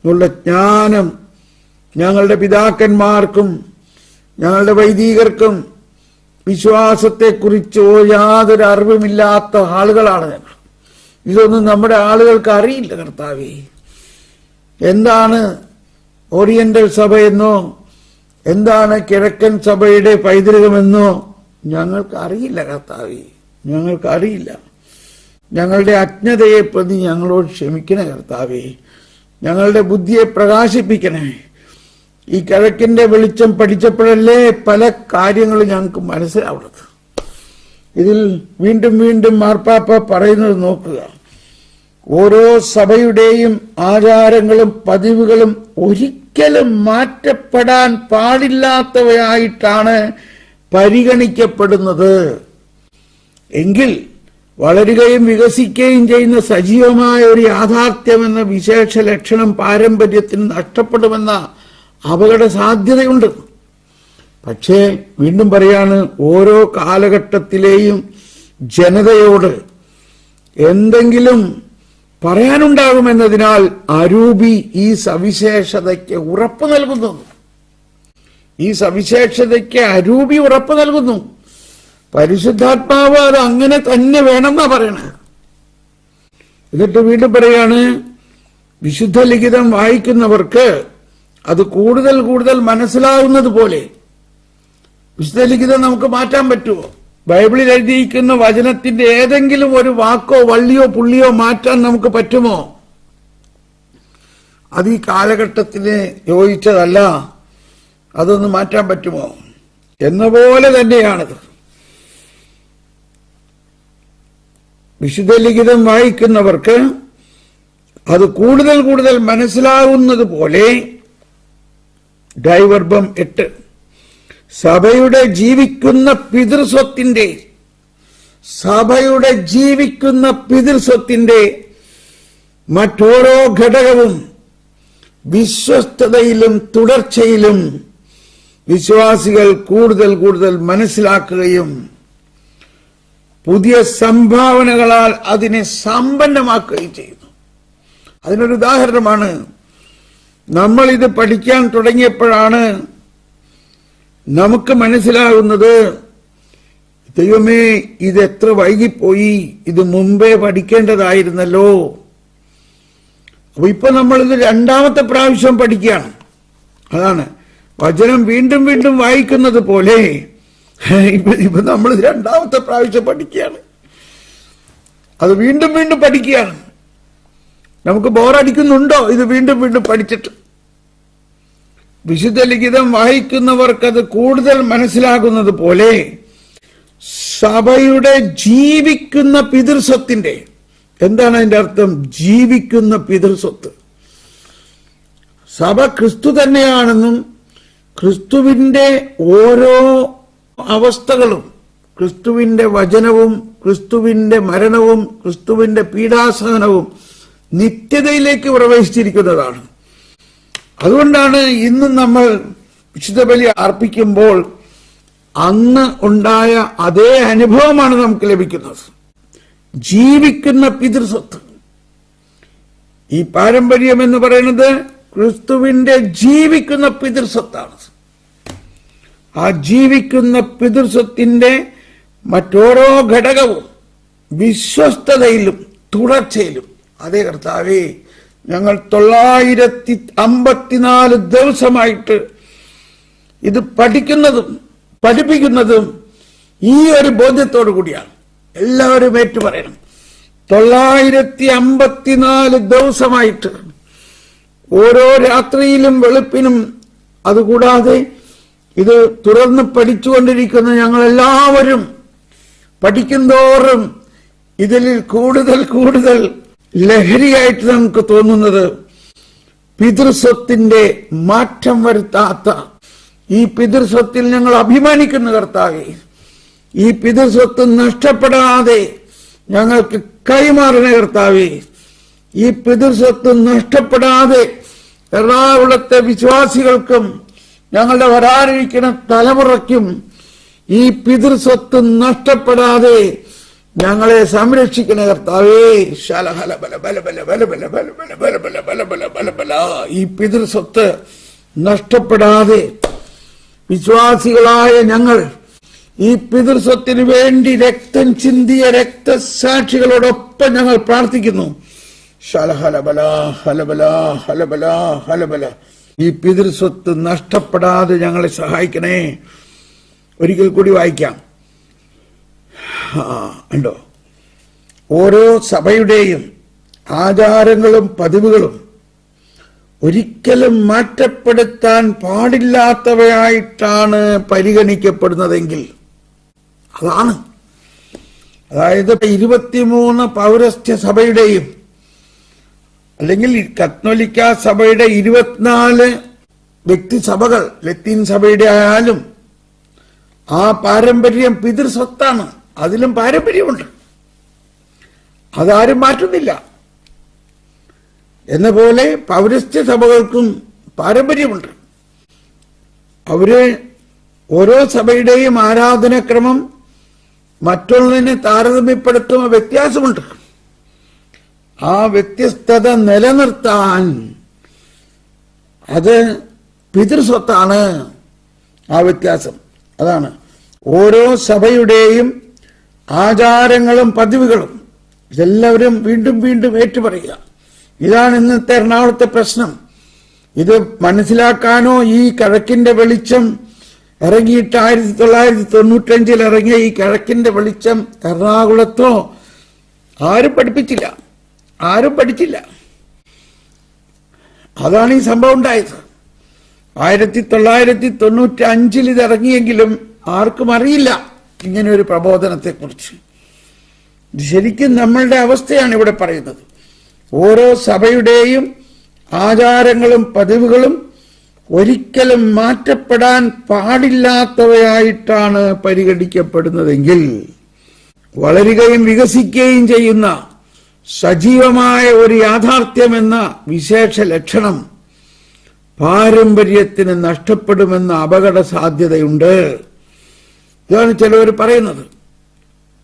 ഉള്ള ജ്ഞാനം ഞങ്ങളുടെ പിതാക്കന്മാർക്കും ഞങ്ങളുടെ വൈദികർക്കും വിശ്വാസത്തെക്കുറിച്ച് യാതൊരു അറിവുമില്ലാത്ത ആളുകളാണ് ഞങ്ങൾ. ഇതൊന്നും നമ്മുടെ ആളുകൾക്ക് അറിയില്ല. കർത്താവേ, എന്താണ് ഓറിയന്റൽ സഭയെന്നോ എന്താണ് കിഴക്കൻ സഭയുടെ പൈതൃകമെന്നോ ഞങ്ങൾക്ക് അറിയില്ല. കർത്താവേ, ഞങ്ങൾക്ക് അറിയില്ല. ഞങ്ങളുടെ അജ്ഞതയെ പ്രതി ഞങ്ങളോട് ക്ഷമിക്കണേ. കർത്താവേ, ഞങ്ങളുടെ ബുദ്ധിയെ പ്രകാശിപ്പിക്കണേ. ഈ കിഴക്കിന്റെ വെളിച്ചം പഠിച്ചപ്പോഴല്ലേ പല കാര്യങ്ങളും ഞങ്ങൾക്ക് മനസ്സിലാവുന്നത്. ഇതിൽ വീണ്ടും വീണ്ടും മാർപ്പാപ്പ പറയുന്നത് നോക്കുക. ഓരോ സഭയുടെയും ആചാരങ്ങളും പതിവുകളും ഒരിക്കലും മാറ്റപ്പെടാൻ പാടില്ലാത്തവയായിട്ടാണ് പരിഗണിക്കപ്പെടുന്നത് എങ്കിൽ വളരുകയും വികസിക്കുകയും ചെയ്യുന്ന സജീവമായ ഒരു യാഥാർത്ഥ്യമെന്ന വിശേഷ ലക്ഷണം പാരമ്പര്യത്തിന് നഷ്ടപ്പെടുമെന്ന അപകട സാധ്യതയുണ്ട്. പക്ഷേ വീണ്ടും പറയാണ്, ഓരോ കാലഘട്ടത്തിലെയും ജനതയോട് എന്തെങ്കിലും പറയാനുണ്ടാകുമെന്നതിനാൽ അരൂപി ഈ സവിശേഷതയ്ക്ക് ഉറപ്പ് നൽകുന്നു. ഈ സവിശേഷതയ്ക്ക് അരൂപി ഉറപ്പ് നൽകുന്നു. പരിശുദ്ധാത്മാവ് അത് അങ്ങനെ തന്നെ വേണമെന്നാ പറയണത്. എന്നിട്ട് വീണ്ടും പറയാണ്, വിശുദ്ധ ലിഖിതം വായിക്കുന്നവർക്ക് അത് കൂടുതൽ കൂടുതൽ മനസ്സിലാകുന്നത് പോലെ. വിശുദ്ധ ലിഖിതം നമുക്ക് മാറ്റാൻ പറ്റുമോ? ബൈബിളിൽ എഴുതിയിരിക്കുന്ന വചനത്തിന്റെ ഏതെങ്കിലും ഒരു വാക്കോ വള്ളിയോ പുള്ളിയോ മാറ്റാൻ നമുക്ക് പറ്റുമോ? അത് ഈ കാലഘട്ടത്തിന് യോജിച്ചതല്ല. അതൊന്ന് മാറ്റാൻ പറ്റുമോ എന്ന പോലെ തന്നെയാണത്. വിശുദ്ധ ലിഖിതം വായിക്കുന്നവർക്ക് അത് കൂടുതൽ കൂടുതൽ മനസ്സിലാകുന്നത് പോലെ. ഡൈവർബം 8 സഭയുടെ ജീവിക്കുന്ന പിതൃസ്വത്തിന്റെ മറ്റോരോ ഘടകവും വിശ്വസ്തതയിലും തുടർച്ചയിലും വിശ്വാസികൾ കൂടുതൽ കൂടുതൽ മനസ്സിലാക്കുകയും പുതിയ സംഭാവനകളാൽ അതിനെ സമ്പന്നമാക്കുകയും ചെയ്യുന്നു. അതിനൊരു ഉദാഹരണമാണ്, നമ്മൾ ഇത് പഠിക്കാൻ തുടങ്ങിയപ്പോഴാണ് നമുക്ക് മനസ്സിലാകുന്നത്, ദൈവമേ ഇത് എത്ര വൈകിപ്പോയി, ഇത് മുമ്പേ പഠിക്കേണ്ടതായിരുന്നല്ലോ. അപ്പൊ ഇപ്പൊ നമ്മളിത് രണ്ടാമത്തെ പ്രാവശ്യം പഠിക്കുകയാണ്. അതാണ് വചനം വീണ്ടും വീണ്ടും വായിക്കുന്നത് പോലെ ഇപ്പൊ നമ്മൾ രണ്ടാമത്തെ പ്രാവശ്യം പഠിക്കുകയാണ്. അത് വീണ്ടും വീണ്ടും പഠിക്കുകയാണ്. നമുക്ക് ബോറടിക്കുന്നുണ്ടോ ഇത് വീണ്ടും വീണ്ടും പഠിച്ചിട്ട്? വിശുദ്ധ ലിഖിതം വായിക്കുന്നവർക്കത് കൂടുതൽ മനസ്സിലാകുന്നത് പോലെ സഭയുടെ ജീവിക്കുന്ന പിതൃസ്വത്തിന്റെ, എന്താണ് അതിന്റെ അർത്ഥം? ജീവിക്കുന്ന പിതൃസ്വത്ത്. സഭ ക്രിസ്തു തന്നെയാണെന്നും ക്രിസ്തുവിന്റെ ഓരോ അവസ്ഥകളും, ക്രിസ്തുവിന്റെ വചനവും ക്രിസ്തുവിന്റെ മരണവും ക്രിസ്തുവിന്റെ പീഡാസഹനവും നിത്യതയിലേക്ക് പ്രവേശിച്ചിരിക്കുന്നതാണ്. അതുകൊണ്ടാണ് ഇന്ന് നമ്മൾ വിശുദ്ധ ബലി അർപ്പിക്കുമ്പോൾ അന്ന് ഉണ്ടായ അതേ അനുഭവമാണ് നമുക്ക് ലഭിക്കുന്നത്. ജീവിക്കുന്ന പിതൃസ്വത്ത്. ഈ പാരമ്പര്യം എന്ന് പറയുന്നത് ക്രിസ്തുവിന്റെ ജീവിക്കുന്ന പിതൃസ്വത്താണ്. ആ ജീവിക്കുന്ന പിതൃസ്വത്തിന്റെ മറ്റോരോ ഘടകവും വിശ്വസ്തതയിലും തുടർച്ചയിലും. അതേ കർത്താവേ, ഞങ്ങൾ 954 ദിവസമായിട്ട് ഇത് പഠിക്കുന്നതും പഠിപ്പിക്കുന്നതും ഈ ഒരു ബോധ്യത്തോടു കൂടിയാണ്. എല്ലാവരും ഏറ്റു പറയണം, 954 ദിവസമായിട്ട് ഓരോ രാത്രിയിലും വെളുപ്പിനും, അതുകൂടാതെ ഇത് തുറന്ന് പഠിച്ചുകൊണ്ടിരിക്കുന്ന ഞങ്ങളെല്ലാവരും പഠിക്കുന്തോറും ഇതിൽ കൂടുതൽ കൂടുതൽ ലഹരിയായിട്ട് നമുക്ക് തോന്നുന്നത് പിതൃസ്വത്തിന്റെ മാറ്റം വരുത്താത്ത ഈ പിതൃസ്വത്തിൽ ഞങ്ങൾ അഭിമാനിക്കുന്ന കർത്താവേ, ഈ പിതൃസ്വത്ത് നഷ്ടപ്പെടാതെ ഞങ്ങൾക്ക് കൈമാറണ കർത്താവേ, ഈ പിതൃസ്വത്ത് നഷ്ടപ്പെടാതെ എറണാകുളത്തെ വിശ്വാസികൾക്കും ഞങ്ങളുടെ വരാനിരിക്കുന്ന തലമുറയ്ക്കും ഈ പിതൃസ്വത്ത് നഷ്ടപ്പെടാതെ ഞങ്ങളെ സംരക്ഷിക്കണ കർത്താവേ. ഈ പിതൃസ്വത്ത് നഷ്ടപ്പെടാതെ വിശ്വാസികളായ ഞങ്ങൾ ഈ പിതൃസ്വത്തിന് വേണ്ടി രക്തം ചിന്തിയ രക്തസാക്ഷികളോടൊപ്പം ഞങ്ങൾ പ്രാർത്ഥിക്കുന്നു. ഈ പിതൃസ്വത്ത് നഷ്ടപ്പെടാതെ ഞങ്ങളെ സഹായിക്കണേ. ഒരിക്കൽ കൂടി വായിക്കാം. ഉണ്ടോ? ഓരോ സഭയുടെയും ആചാരങ്ങളും പതിവുകളും ഒരിക്കലും മാറ്റപ്പെടുത്താൻ പാടില്ലാത്തവയായിട്ടാണ് പരിഗണിക്കപ്പെടുന്നതെങ്കിൽ അതാണ്. അതായത് 23 പൗരസ്ത്യ സഭയുടെയും അല്ലെങ്കിൽ കത്തോലിക്ക സഭയുടെ 24 വ്യക്തിസഭകൾ, ലത്തീൻ സഭയുടെ ആയാലും ആ പാരമ്പര്യം പിതൃസ്വത്താണ്. അതിലും പാരമ്പര്യമുണ്ട്, അതാരും മാറ്റുന്നില്ല. എന്ന പോലെ പൗരസ്ത്യ സഭകൾക്കും പാരമ്പര്യമുണ്ട്. അവര് ഓരോ സഭയുടെയും ആരാധനാക്രമം മറ്റുള്ളതിനെ താരതമ്യപ്പെടുത്തുന്ന വ്യത്യാസമുണ്ട്. ആ വ്യത്യസ്തത നിലനിർത്താൻ അത് പിതൃസ്വത്താണ്. ആ വ്യത്യാസം അതാണ്. ഓരോ സഭയുടെയും ആചാരങ്ങളും പതിവുകളും ഇതെല്ലാവരും വീണ്ടും വീണ്ടും ഏറ്റുപറയുക. ഇതാണ് ഇന്നത്തെ എറണാകുളത്തെ പ്രശ്നം. ഇത് മനസ്സിലാക്കാനോ ഈ കിഴക്കിന്റെ വെളിച്ചം ഇറങ്ങിയിട്ട് 1995 ഇറങ്ങിയ ഈ കിഴക്കിന്റെ വെളിച്ചം എറണാകുളത്തോ ആരും പഠിച്ചില്ല. അതാണ് ഈ സംഭവം ഉണ്ടായത്. 1995 ഇത് ഇറങ്ങിയെങ്കിലും ആർക്കും അറിയില്ല ഇങ്ങനെ ഒരു പ്രബോധനത്തെക്കുറിച്ച്. ഇത് ശരിക്കും നമ്മളുടെ അവസ്ഥയാണ് ഇവിടെ പറയുന്നത്. ഓരോ സഭയുടെയും ആചാരങ്ങളും പതിവുകളും ഒരിക്കലും മാറ്റപ്പെടാൻ പാടില്ലാത്തവയായിട്ടാണ് പരിഗണിക്കപ്പെടുന്നതെങ്കിൽ വളരുകയും വികസിക്കുകയും ചെയ്യുന്ന സജീവമായ ഒരു യാഥാർത്ഥ്യമെന്ന വിശേഷ ലക്ഷണം പാരമ്പര്യത്തിന് നഷ്ടപ്പെടുമെന്ന അപകട സാധ്യതയുണ്ട്. ഇതാണ് ചിലവർ പറയുന്നത്.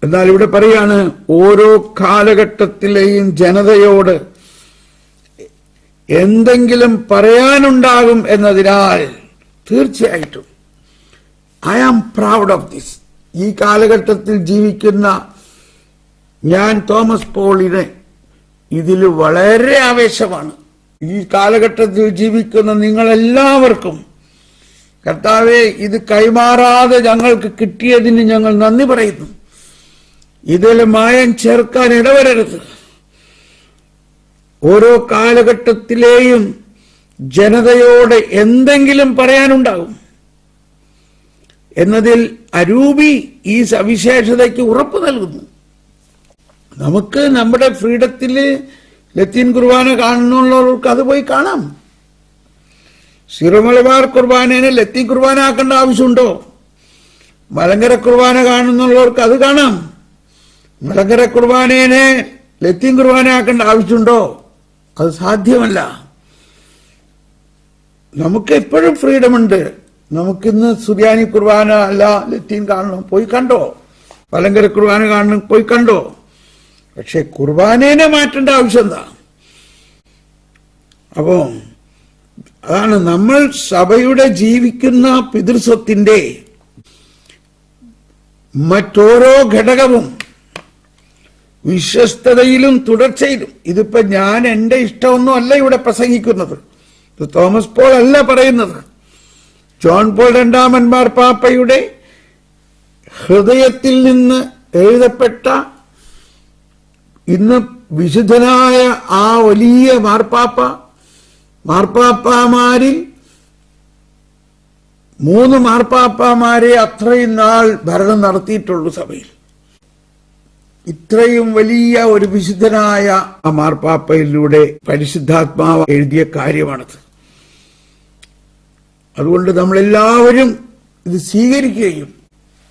എന്നാൽ ഇവിടെ പറയാണ്, ഓരോ കാലഘട്ടത്തിലെയും ജനതയോട് എന്തെങ്കിലും പറയാനുണ്ടാകും എന്നതിനാൽ തീർച്ചയായിട്ടും I am proud of this. ഈ കാലഘട്ടത്തിൽ ജീവിക്കുന്ന ഞാൻ തോമസ് പോളിനെ ഇതിൽ വളരെ ആവേശമാണ്. ഈ കാലഘട്ടത്തിൽ ജീവിക്കുന്ന നിങ്ങളെല്ലാവർക്കും കർത്താവേ, ഇത് കൈമാറാതെ ഞങ്ങൾക്ക് കിട്ടിയതിന് ഞങ്ങൾ നന്ദി പറയുന്നു. ഇതിൽ മായം ചേർക്കാൻ ഇടവരരുത്. ഓരോ കാലഘട്ടത്തിലെയും ജനതയോട് എന്തെങ്കിലും പറയാനുണ്ടാകും എന്നതിൽ അരൂപി ഈ സവിശേഷതയ്ക്ക് ഉറപ്പ് നൽകുന്നു. നമുക്ക് നമ്മുടെ ഫ്രീഡത്തിൽ ലത്തീൻ കുർബാന കാണുന്നുള്ളവർക്ക് അത് പോയി കാണാം. സിറോമലബാർ കുർബാനേനെ ലത്തീൻ കുർബാന ആക്കേണ്ട ആവശ്യമുണ്ടോ? മലങ്കര കുർബാന കാണുന്നുള്ളവർക്ക് അത് കാണാം. മലങ്കര കുർബാനേനെ ലത്തീൻ കുർബാന ആക്കേണ്ട ആവശ്യമുണ്ടോ? അത് സാധ്യമല്ല. നമുക്ക് എപ്പോഴും ഫ്രീഡമുണ്ട്. നമുക്കിന്ന് സുറിയാനി കുർബാന അല്ല ലത്തീൻ കാണണം, പോയി കണ്ടോ. മലങ്കര കുർബാന കാണണം, പോയി കണ്ടോ. പക്ഷെ കുർബാനേനെ മാറ്റേണ്ട ആവശ്യം എന്താ? അപ്പോ അതാണ് നമ്മൾ സഭയുടെ ജീവിക്കുന്ന പിതൃസ്വത്തിന്റെ മറ്റോരോ ഘടകവും വിശ്വസ്തതയിലും തുടർച്ചയിലും. ഇതിപ്പോ ഞാൻ എന്റെ ഇഷ്ടമൊന്നും അല്ല ഇവിടെ പ്രസംഗിക്കുന്നത്. ഇത് തോമസ് പോൾ അല്ല പറയുന്നത്. ജോൺ പോൾ രണ്ടാമൻ മാർപ്പാപ്പയുടെ ഹൃദയത്തിൽ നിന്ന് എഴുതപ്പെട്ട, ഇന്ന് വിശുദ്ധനായ ആ വലിയ മാർപ്പാപ്പാമാരിൽ 3 മാർപ്പാപ്പാമാരെ അത്രയും നാൾ ഭരണം നടത്തിയിട്ടുള്ളൂ സഭയിൽ. ഇത്രയും വലിയ ഒരു വിശുദ്ധനായ ആ മാർപ്പാപ്പയിലൂടെ പരിശുദ്ധാത്മാവ് എഴുതിയ കാര്യമാണത്. അതുകൊണ്ട് നമ്മളെല്ലാവരും ഇത് സ്വീകരിക്കുകയും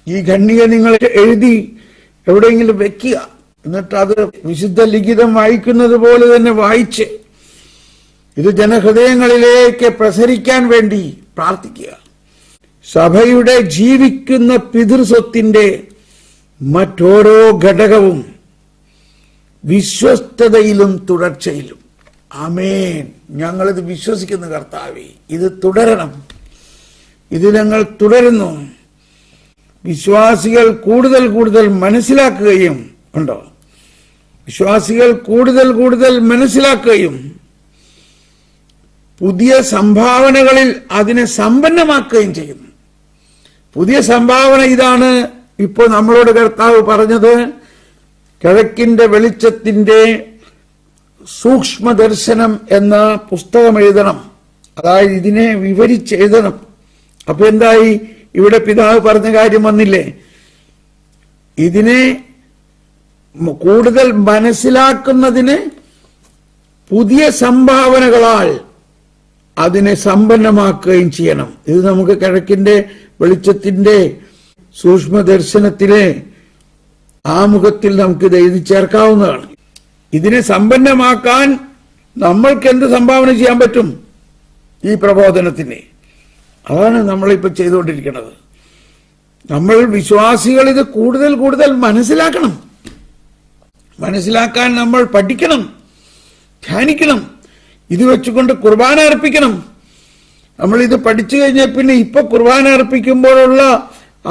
ഈ ഖണ്ഡിക നിങ്ങൾ എഴുതി എവിടെയെങ്കിലും വെക്കുക, എന്നിട്ട് അത് വിശുദ്ധ ലിഖിതം വായിക്കുന്നത് പോലെ തന്നെ വായിച്ച് ഇത് ജനഹൃദയങ്ങളിലേക്ക് പ്രസരിക്കാൻ വേണ്ടി പ്രാർത്ഥിക്കുക. സഭയുടെ ജീവിക്കുന്ന പിതൃസ്വത്തിന്റെ മറ്റോരോ ഘടകവും വിശ്വസ്തതയിലും തുടർച്ചയിലും. ആമേൻ. ഞങ്ങളിത് വിശ്വസിക്കുന്നു കർത്താവേ. ഇത് തുടരണം. ഇത് ഞങ്ങൾ തുടരുന്നു. വിശ്വാസികൾ കൂടുതൽ കൂടുതൽ മനസ്സിലാക്കുകയും ഉണ്ടോ, വിശ്വാസികൾ കൂടുതൽ കൂടുതൽ മനസ്സിലാക്കുകയും പുതിയ സംഭാവനകളിൽ അതിനെ സമ്പന്നമാക്കുകയും ചെയ്യുന്നു. പുതിയ സംഭാവന ഇതാണ് ഇപ്പോൾ നമ്മളോട് കർത്താവ് പറഞ്ഞത്. കിഴക്കിന്റെ വെളിച്ചത്തിന്റെ സൂക്ഷ്മദർശനം എന്ന പുസ്തകം എഴുതണം. അതായത് ഇതിനെ വിവരിച്ചെഴുതണം. അപ്പൊ എന്തായി? ഇവിടെ പിതാവ് പറഞ്ഞ കാര്യം വന്നില്ലേ? ഇതിനെ കൂടുതൽ മനസ്സിലാക്കുന്നതിന് പുതിയ സംഭാവനകളാൽ അതിനെ സമ്പന്നമാക്കുകയും ചെയ്യണം. ഇത് നമുക്ക് കിഴക്കിന്റെ വെളിച്ചത്തിന്റെ സൂക്ഷ്മദർശനത്തിലെ ആമുഖത്തിൽ നമുക്കിത് എഴുതി ചേർക്കാവുന്നതാണ്. ഇതിനെ സമ്പന്നമാക്കാൻ നമ്മൾക്ക് എന്ത് സംഭാവന ചെയ്യാൻ പറ്റും? ഈ പ്രബോധനത്തിന്. അതാണ് നമ്മളിപ്പോൾ ചെയ്തുകൊണ്ടിരിക്കുന്നത്. നമ്മൾ വിശ്വാസികൾ ഇത് കൂടുതൽ കൂടുതൽ മനസ്സിലാക്കണം. മനസ്സിലാക്കാൻ നമ്മൾ പഠിക്കണം, ധ്യാനിക്കണം. ഇത് വെച്ചുകൊണ്ട് കുർബാന അർപ്പിക്കണം. നമ്മളിത് പഠിച്ചു കഴിഞ്ഞാൽ പിന്നെ ഇപ്പൊ കുർബാന അർപ്പിക്കുമ്പോഴുള്ള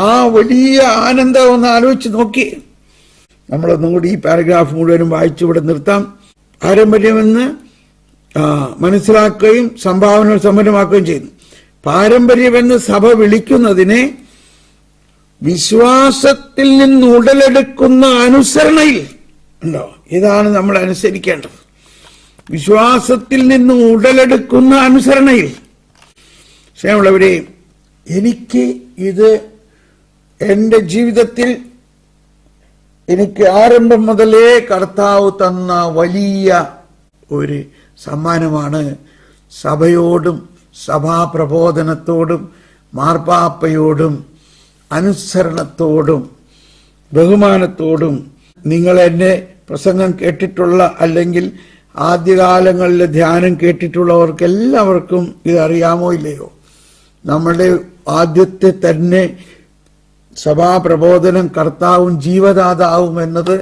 ആ വലിയ ആനന്ദം ഒന്ന് ആലോചിച്ച് നോക്കി. നമ്മളൊന്നും കൂടി ഈ പാരഗ്രാഫ് മുഴുവനും വായിച്ചു ഇവിടെ നിർത്താം. പാരമ്പര്യമെന്ന് മനസ്സിലാക്കുകയും സംഭാവനകൾ സമ്പന്നമാക്കുകയും ചെയ്യുന്നു. പാരമ്പര്യമെന്ന് സഭ വിളിക്കുന്നതിനെ വിശ്വാസത്തിൽ നിന്ന് ഉടലെടുക്കുന്ന അനുസരണയിൽ ഉണ്ടോ? ഇതാണ് നമ്മൾ അനുസരിക്കേണ്ടത്. വിശ്വാസത്തിൽ നിന്ന് ഉടലെടുക്കുന്ന അനുസരണയിൽ. സ്നേഹമുള്ളവരെ, എനിക്ക് ഇത് എൻ്റെ ജീവിതത്തിൽ എനിക്ക് ആരംഭം മുതലേ കർത്താവ് തന്ന വലിയ ഒരു സമ്മാനമാണ്. സഭയോടും സഭാപ്രബോധനത്തോടും മാർപ്പാപ്പയോടും അനുസരണത്തോടും ബഹുമാനത്തോടും. നിങ്ങൾ എന്നെ പ്രസംഗം കേട്ടിട്ടുള്ള അല്ലെങ്കിൽ ആദ്യകാലങ്ങളിലെ ധ്യാനം കേട്ടിട്ടുള്ളവർക്ക് എല്ലാവർക്കും ഇത് അറിയാമോ ഇല്ലയോ? നമ്മളുടെ ആദ്യത്തെ തന്നെ സഭാപ്രബോധനം കർത്താവും ജീവദാതാവും എന്നത്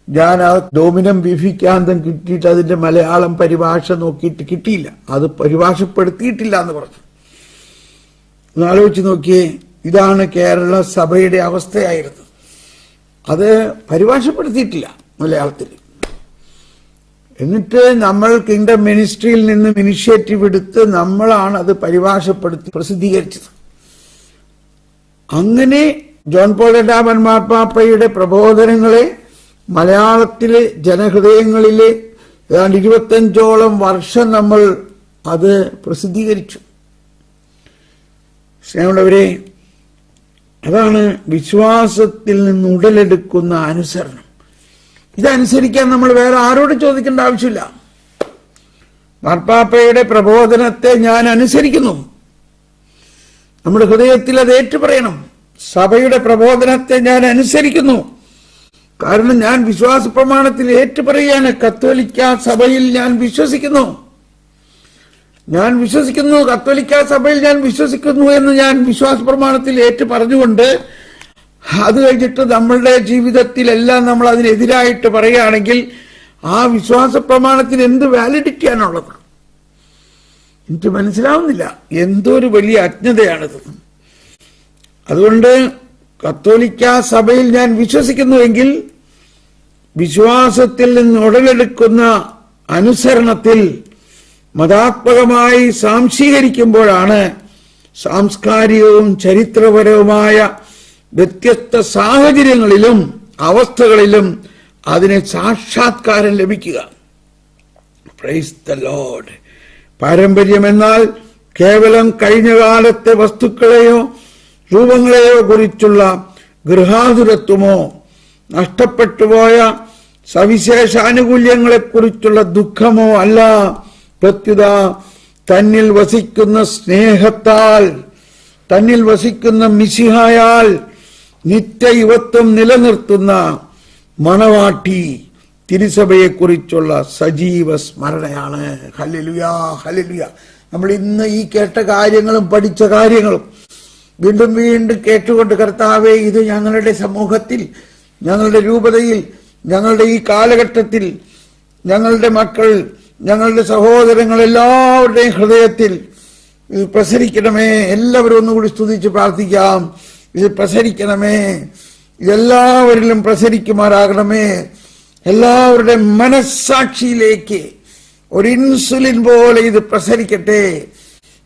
ഞാൻ ആ ഡോമിനം വിഭിക്കാന്തം കിട്ടിയിട്ട് അതിന്റെ മലയാളം പരിഭാഷ നോക്കിയിട്ട് കിട്ടിയില്ല. അത് പരിഭാഷപ്പെടുത്തിയിട്ടില്ല എന്ന് പറഞ്ഞു. ഒന്ന് ആലോചിച്ച് നോക്കിയേ, ഇതാണ് കേരള സഭയുടെ അവസ്ഥയായിരുന്നു. അത് പരിഭാഷപ്പെടുത്തിയിട്ടില്ല മലയാളത്തിൽ. എന്നിട്ട് നമ്മൾ കിങ്ഡം മിനിസ്ട്രിയിൽ നിന്നും ഇനിഷ്യേറ്റീവ് എടുത്ത് നമ്മളാണ് അത് പരിഭാഷപ്പെടുത്തി പ്രസിദ്ധീകരിച്ചത്. അങ്ങനെ ജോൺ പോൾ രണ്ടാമൻ മാർപ്പാപ്പയുടെ പ്രബോധനങ്ങളെ മലയാളത്തിലെ ജനഹൃദയങ്ങളിലെ ഏതാണ്ട് 25ഓളം വർഷം നമ്മൾ അത് പ്രസിദ്ധീകരിച്ചു. സ്നേഹമുള്ളവരെ, അതാണ് വിശ്വാസത്തിൽ നിന്ന് ഉടലെടുക്കുന്ന അനുസരണം. ഇതനുസരിക്കാൻ നമ്മൾ വേറെ ആരോടും ചോദിക്കേണ്ട ആവശ്യമില്ല. മാർപ്പാപ്പയുടെ പ്രബോധനത്തെ ഞാൻ അനുസരിക്കുന്നു. നമ്മുടെ ഹൃദയത്തിൽ അത് ഏറ്റുപറയണം. സഭയുടെ പ്രബോധനത്തെ ഞാൻ അനുസരിക്കുന്നു. കാരണം ഞാൻ വിശ്വാസ പ്രമാണത്തിൽ ഏറ്റുപറയാണ്. കത്തോലിക്ക സഭയിൽ ഞാൻ വിശ്വസിക്കുന്നു. കത്തോലിക്ക സഭയിൽ ഞാൻ വിശ്വസിക്കുന്നു എന്ന് ഞാൻ വിശ്വാസ പ്രമാണത്തിൽ ഏറ്റു പറഞ്ഞുകൊണ്ട് അത് കഴിഞ്ഞിട്ട് നമ്മളുടെ ജീവിതത്തിലെല്ലാം നമ്മൾ അതിനെതിരായിട്ട് പറയുകയാണെങ്കിൽ ആ വിശ്വാസ പ്രമാണത്തിന് എന്ത് വാലിഡിറ്റിയാണുള്ളത്? എനിക്ക് മനസ്സിലാവുന്നില്ല. എന്തൊരു വലിയ അജ്ഞതയാണിത്. അതുകൊണ്ട് കത്തോലിക്ക സഭയിൽ ഞാൻ വിശ്വസിക്കുന്നുവെങ്കിൽ വിശ്വാസത്തിൽ നിന്ന് ഉടലെടുക്കുന്ന അനുസരണത്തിൽ മതാത്മകമായി സാംശീകരിക്കുമ്പോഴാണ് സാംസ്കാരികവും ചരിത്രപരവുമായ വ്യത്യസ്ത സാഹചര്യങ്ങളിലും അവസ്ഥകളിലും അതിന് സാക്ഷാത്കാരം ലഭിക്കുക. Praise the Lord. പാരമ്പര്യമെന്നാൽ കേവലം കഴിഞ്ഞ കാലത്തെ വസ്തുക്കളെയോ രൂപങ്ങളെയോ കുറിച്ചുള്ള ഗൃഹാതുരത്വമോ നഷ്ടപ്പെട്ടുപോയ സവിശേഷ ആനുകൂല്യങ്ങളെക്കുറിച്ചുള്ള ദുഃഖമോ അല്ല. പ്രത്യുത തന്നിൽ വസിക്കുന്ന സ്നേഹത്താൽ, തന്നിൽ വസിക്കുന്ന മിശിഹായാൽ നിത്യയുവത്വം നിലനിർത്തുന്ന മണവാട്ടി തിരുസഭയെക്കുറിച്ചുള്ള സജീവ സ്മരണയാണ്. Hallelujah, hallelujah. നമ്മൾ ഇന്ന് ഈ കേട്ട കാര്യങ്ങളും പഠിച്ച കാര്യങ്ങളും വീണ്ടും വീണ്ടും കേട്ടുകൊണ്ട്, കർത്താവേ, ഇത് ഞങ്ങളുടെ സമൂഹത്തിൽ, ഞങ്ങളുടെ രൂപതയിൽ, ഞങ്ങളുടെ ഈ കാലഘട്ടത്തിൽ, ഞങ്ങളുടെ മക്കൾ, ഞങ്ങളുടെ സഹോദരങ്ങൾ എല്ലാവരുടെയും ഹൃദയത്തിൽ ഇത് പ്രസരിക്കണമേ. എല്ലാവരും ഒന്നുകൂടി സ്തുതിച്ച് പ്രാർത്ഥിക്കാം. ഇത് പ്രസരിക്കണമേ, ഇതെല്ലാവരിലും പ്രസരിക്കുമാറാകണമേ. എല്ലാവരുടെ മനസ്സാക്ഷിയിലേക്ക് ഒരു ഇൻസുലിൻ പോലെ ഇത് പ്രസരിക്കട്ടെ.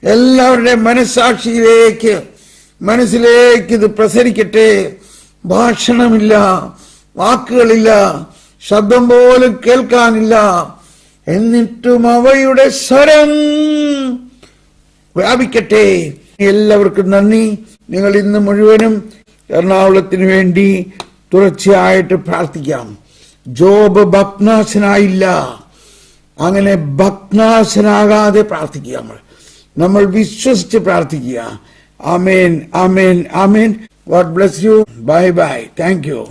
എല്ലാവരുടെ മനസ്സാക്ഷിയിലേക്ക്, മനസ്സിലേക്ക് ഇത് പ്രസരിക്കട്ടെ. ഭാഷണമില്ല, വാക്കുകളില്ല, ശബ്ദം പോലും കേൾക്കാനില്ല. എന്നിട്ടും അവയുടെ സ്വരം വ്യാപിക്കട്ടെ. എല്ലാവർക്കും നന്ദി. നിങ്ങൾ ഇന്ന് മുഴുവനും എറണാകുളത്തിന് വേണ്ടി തുടർച്ചയായിട്ട് പ്രാർത്ഥിക്കാം. ജോബ് ഭഗ്നാശനായില്ല. അങ്ങനെ ഭഗ്നാശനാകാതെ പ്രാർത്ഥിക്കുക. നമ്മൾ വിശ്വസിച്ച് പ്രാർത്ഥിക്കുക. ആമേൻ, ആമേൻ, ആമേൻ. God bless you. Bye bye. Thank U.